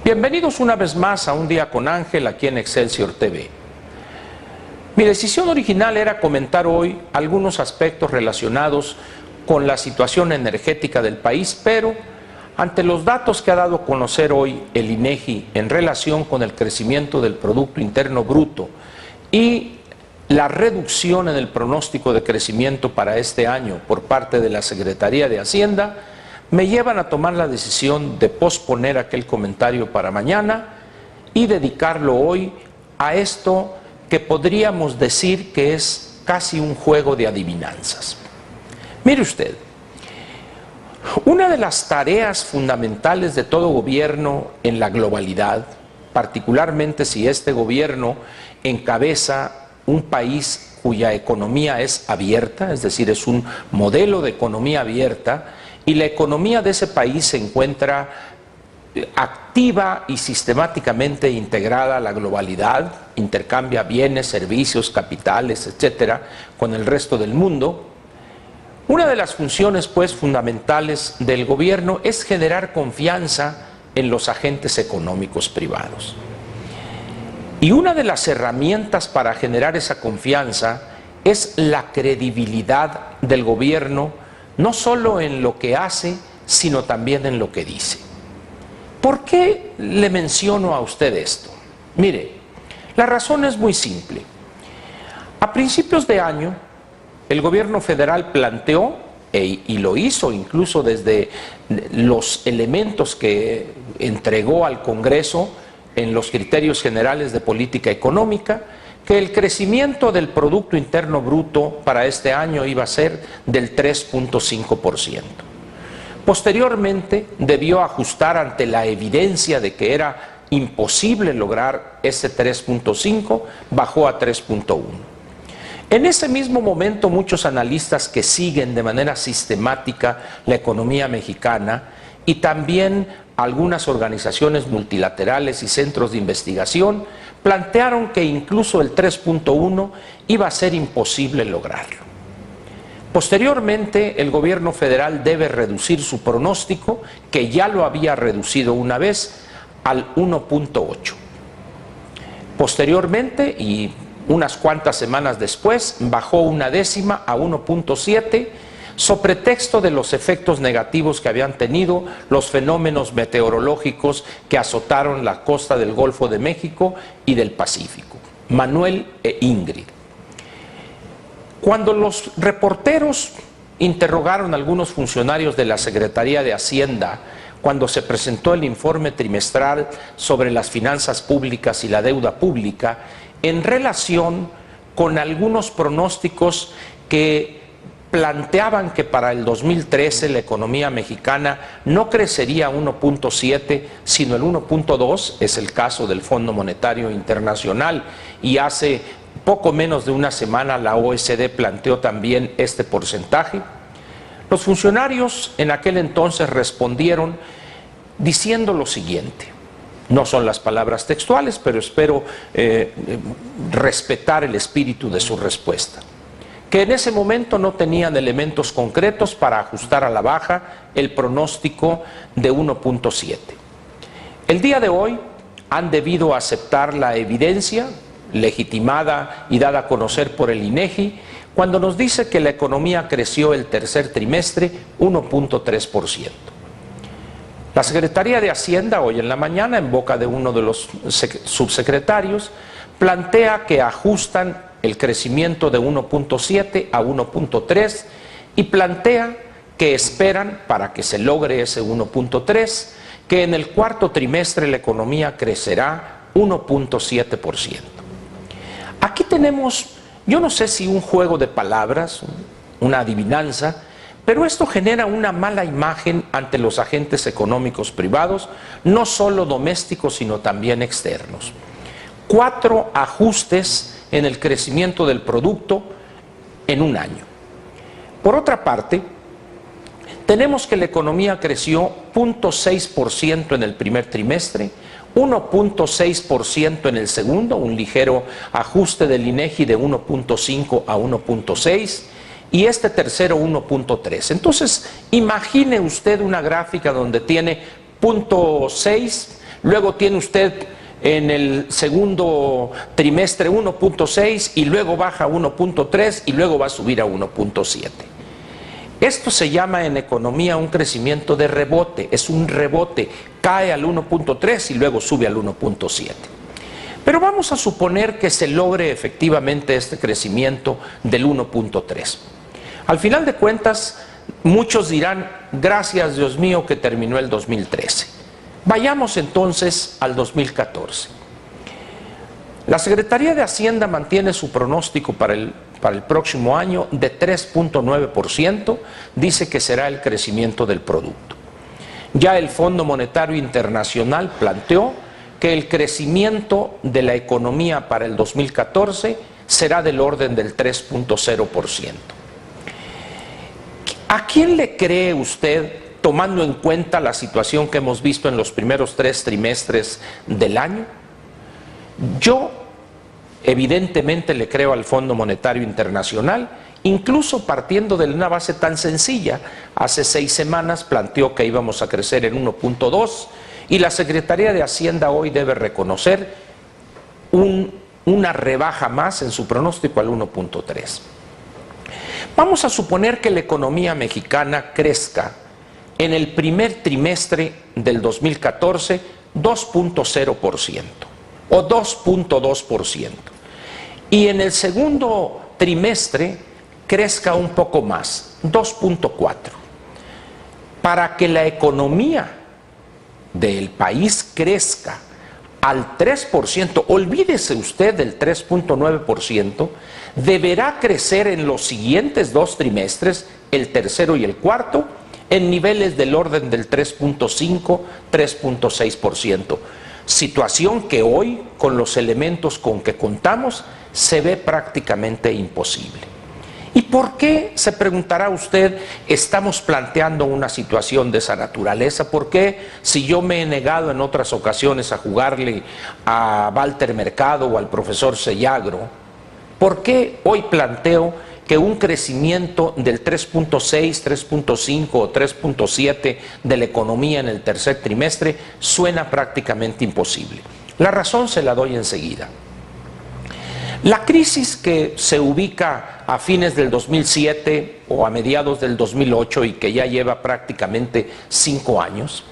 Bienvenidos una vez más a Un Día con Ángel aquí en Excelsior TV. Mi decisión original era comentar hoy algunos aspectos relacionados con la situación energética del país, pero ante los datos que ha dado a conocer hoy el INEGI en relación con el crecimiento del Producto Interno Bruto y la reducción en el pronóstico de crecimiento para este año por parte de la Secretaría de Hacienda, me llevan a tomar la decisión de posponer aquel comentario para mañana y dedicarlo hoy a esto que podríamos decir que es casi un juego de adivinanzas. Mire usted, una de las tareas fundamentales de todo gobierno en la globalidad, particularmente si este gobierno encabeza un país cuya economía es abierta, es decir, es un modelo de economía abierta, y la economía de ese país se encuentra activa y sistemáticamente integrada a la globalidad, intercambia bienes, servicios, capitales, etcétera, con el resto del mundo. Una de las funciones, pues, fundamentales del gobierno es generar confianza en los agentes económicos privados. Y una de las herramientas para generar esa confianza es la credibilidad del gobierno, no solo en lo que hace, sino también en lo que dice. ¿Por qué le menciono a usted esto? Mire, la razón es muy simple. A principios de año, el gobierno federal planteó, y lo hizo incluso desde los elementos que entregó al Congreso en los criterios generales de política económica, que el crecimiento del Producto Interno Bruto para este año iba a ser del 3.5%. Posteriormente debió ajustar ante la evidencia de que era imposible lograr ese 3.5, bajó a 3.1. En ese mismo momento, muchos analistas que siguen de manera sistemática la economía mexicana y también algunas organizaciones multilaterales y centros de investigación plantearon que incluso el 3.1 iba a ser imposible lograrlo. Posteriormente, el gobierno federal debe reducir su pronóstico, que ya lo había reducido una vez, al 1.8. Posteriormente, y unas cuantas semanas después, bajó una décima a 1.7, sobre pretexto de los efectos negativos que habían tenido los fenómenos meteorológicos que azotaron la costa del Golfo de México y del Pacífico. Manuel e Ingrid. Cuando los reporteros interrogaron a algunos funcionarios de la Secretaría de Hacienda cuando se presentó el informe trimestral sobre las finanzas públicas y la deuda pública, en relación con algunos pronósticos que planteaban que para el 2013 la economía mexicana no crecería 1.7, sino el 1.2, es el caso del Fondo Monetario Internacional, y hace poco menos de una semana la OECD planteó también este porcentaje. Los funcionarios en aquel entonces respondieron diciendo lo siguiente. No son las palabras textuales, pero espero respetar el espíritu de su respuesta. Que en ese momento no tenían elementos concretos para ajustar a la baja el pronóstico de 1.7. El día de hoy han debido aceptar la evidencia legitimada y dada a conocer por el INEGI cuando nos dice que la economía creció el tercer trimestre 1.3%. La Secretaría de Hacienda hoy en la mañana, en boca de uno de los subsecretarios, plantea que ajustan el crecimiento de 1.7 a 1.3 y plantea que esperan, para que se logre ese 1.3, que en el cuarto trimestre la economía crecerá 1.7%. Aquí tenemos, yo no sé si un juego de palabras, una adivinanza, pero esto genera una mala imagen ante los agentes económicos privados, no solo domésticos, sino también externos. 4 ajustes en el crecimiento del producto en un año. Por otra parte, tenemos que la economía creció 0.6% en el primer trimestre, 1.6% en el segundo, un ligero ajuste del INEGI de 1.5 a 1.6, y este tercero 1.3. Entonces, imagine usted una gráfica donde tiene 0.6, luego tiene usted en el segundo trimestre 1.6 y luego baja a 1.3 y luego va a subir a 1.7. Esto se llama en economía un crecimiento de rebote, es un rebote, cae al 1.3 y luego sube al 1.7. Pero vamos a suponer que se logre efectivamente este crecimiento del 1.3. Al final de cuentas, muchos dirán, gracias Dios mío que terminó el 2013. Vayamos entonces al 2014. La Secretaría de Hacienda mantiene su pronóstico para el próximo año de 3.9%, dice que será el crecimiento del producto. Ya el Fondo Monetario Internacional planteó que el crecimiento de la economía para el 2014 será del orden del 3.0%. ¿A quién le cree usted, tomando en cuenta la situación que hemos visto en los primeros 3 trimestres del año? Yo evidentemente le creo al Fondo Monetario Internacional, incluso partiendo de una base tan sencilla. Hace 6 semanas planteó que íbamos a crecer en 1.2 y la Secretaría de Hacienda hoy debe reconocer una rebaja más en su pronóstico al 1.3. Vamos a suponer que la economía mexicana crezca en el primer trimestre del 2014 2.0% o 2.2%. Y en el segundo trimestre crezca un poco más, 2.4%. Para que la economía del país crezca al 3%, olvídese usted del 3.9%, deberá crecer en los siguientes 2 trimestres, el tercero y el cuarto, en niveles del orden del 3.5, 3.6%. Situación que hoy, con los elementos con que contamos, se ve prácticamente imposible. ¿Y por qué, se preguntará usted, estamos planteando una situación de esa naturaleza? ¿Por qué, si yo me he negado en otras ocasiones a jugarle a Walter Mercado o al profesor Sellagro, por qué hoy planteo que un crecimiento del 3.6, 3.5 o 3.7 de la economía en el tercer trimestre suena prácticamente imposible? La razón se la doy enseguida. La crisis que se ubica a fines del 2007 o a mediados del 2008 y que ya lleva prácticamente 5 años,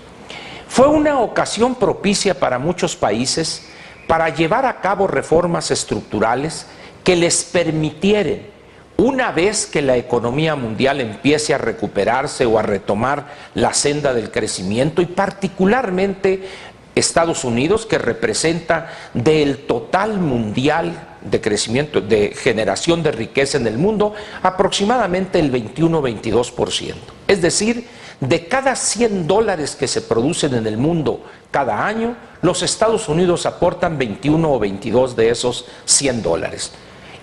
fue una ocasión propicia para muchos países para llevar a cabo reformas estructurales que les permitieran, una vez que la economía mundial empiece a recuperarse o a retomar la senda del crecimiento, y particularmente Estados Unidos, que representa del total mundial de crecimiento, de generación de riqueza en el mundo, aproximadamente el 21-22%. Es decir, de cada $100 que se producen en el mundo cada año, los Estados Unidos aportan 21 o 22 de esos $100.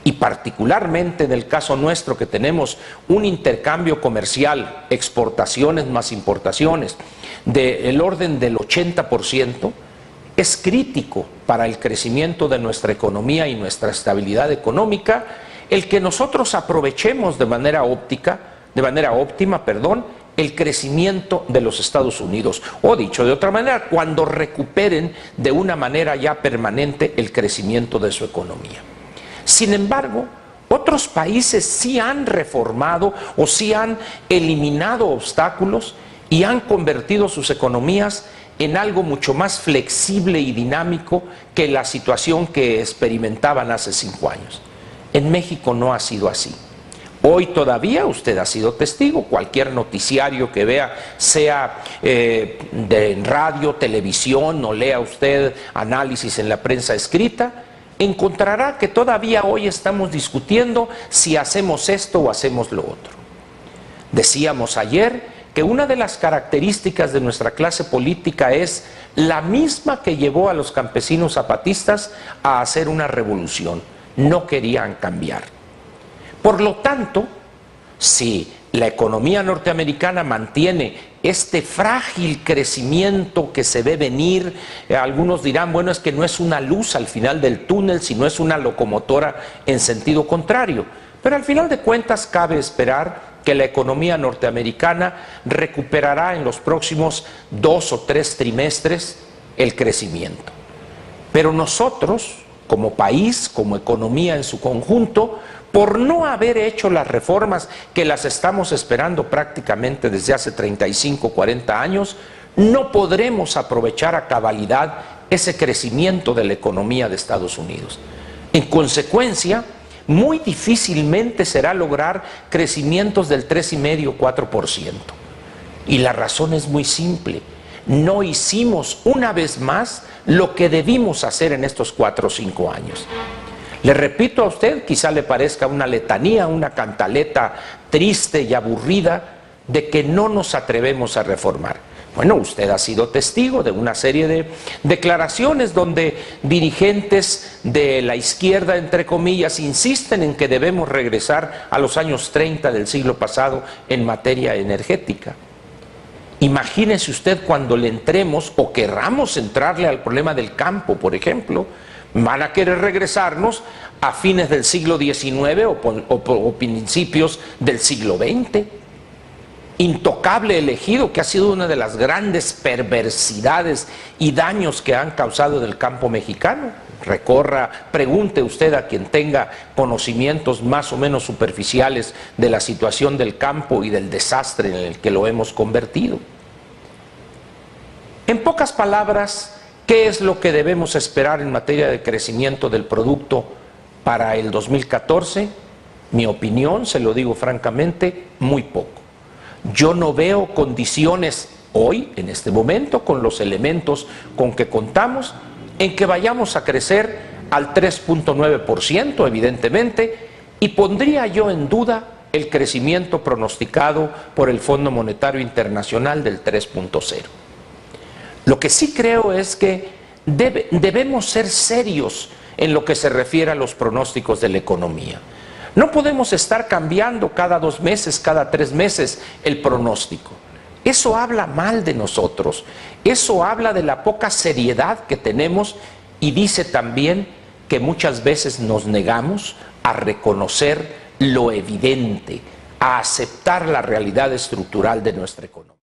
Y particularmente en el caso nuestro, que tenemos un intercambio comercial, exportaciones más importaciones, del orden del 80%, es crítico para el crecimiento de nuestra economía y nuestra estabilidad económica el que nosotros aprovechemos de manera óptima, el crecimiento de los Estados Unidos, o dicho de otra manera, cuando recuperen de una manera ya permanente el crecimiento de su economía. Sin embargo, otros países sí han reformado o sí han eliminado obstáculos y han convertido sus economías en algo mucho más flexible y dinámico que la situación que experimentaban hace 5 años. En México no ha sido así. Hoy todavía usted ha sido testigo, cualquier noticiario que vea, sea de radio, televisión, o lea usted análisis en la prensa escrita, encontrará que todavía hoy estamos discutiendo si hacemos esto o hacemos lo otro. Decíamos ayer que una de las características de nuestra clase política es la misma que llevó a los campesinos zapatistas a hacer una revolución. No querían cambiar. Por lo tanto, si la economía norteamericana mantiene este frágil crecimiento que se ve venir, algunos dirán, bueno, es que no es una luz al final del túnel, sino es una locomotora en sentido contrario. Pero al final de cuentas cabe esperar que la economía norteamericana recuperará en los próximos 2 o 3 trimestres el crecimiento. Pero nosotros, como país, como economía en su conjunto, por no haber hecho las reformas que las estamos esperando prácticamente desde hace 35, 40 años, no podremos aprovechar a cabalidad ese crecimiento de la economía de Estados Unidos. En consecuencia, muy difícilmente será lograr crecimientos del 3,5, 4%. Y la razón es muy simple. No hicimos una vez más lo que debimos hacer en estos 4 o 5 años. Le repito a usted, quizá le parezca una letanía, una cantaleta triste y aburrida de que no nos atrevemos a reformar. Bueno, usted ha sido testigo de una serie de declaraciones donde dirigentes de la izquierda, entre comillas, insisten en que debemos regresar a los años 30 del siglo pasado en materia energética. Imagínese usted cuando le entremos o querramos entrarle al problema del campo, por ejemplo, van a querer regresarnos a fines del siglo XIX o principios del siglo XX. Intocable elegido, que ha sido una de las grandes perversidades y daños que han causado del campo mexicano. Pregunte usted a quien tenga conocimientos más o menos superficiales de la situación del campo y del desastre en el que lo hemos convertido. En pocas palabras, ¿qué es lo que debemos esperar en materia de crecimiento del producto para el 2014? Mi opinión, se lo digo francamente, muy poco. Yo no veo condiciones hoy, en este momento, con los elementos con que contamos, en que vayamos a crecer al 3,9%, evidentemente, y pondría yo en duda el crecimiento pronosticado por el Fondo Monetario Internacional del 3,0%. Lo que sí creo es que debemos ser serios en lo que se refiere a los pronósticos de la economía. No podemos estar cambiando cada 2 meses, cada 3 meses el pronóstico. Eso habla mal de nosotros, eso habla de la poca seriedad que tenemos y dice también que muchas veces nos negamos a reconocer lo evidente, a aceptar la realidad estructural de nuestra economía.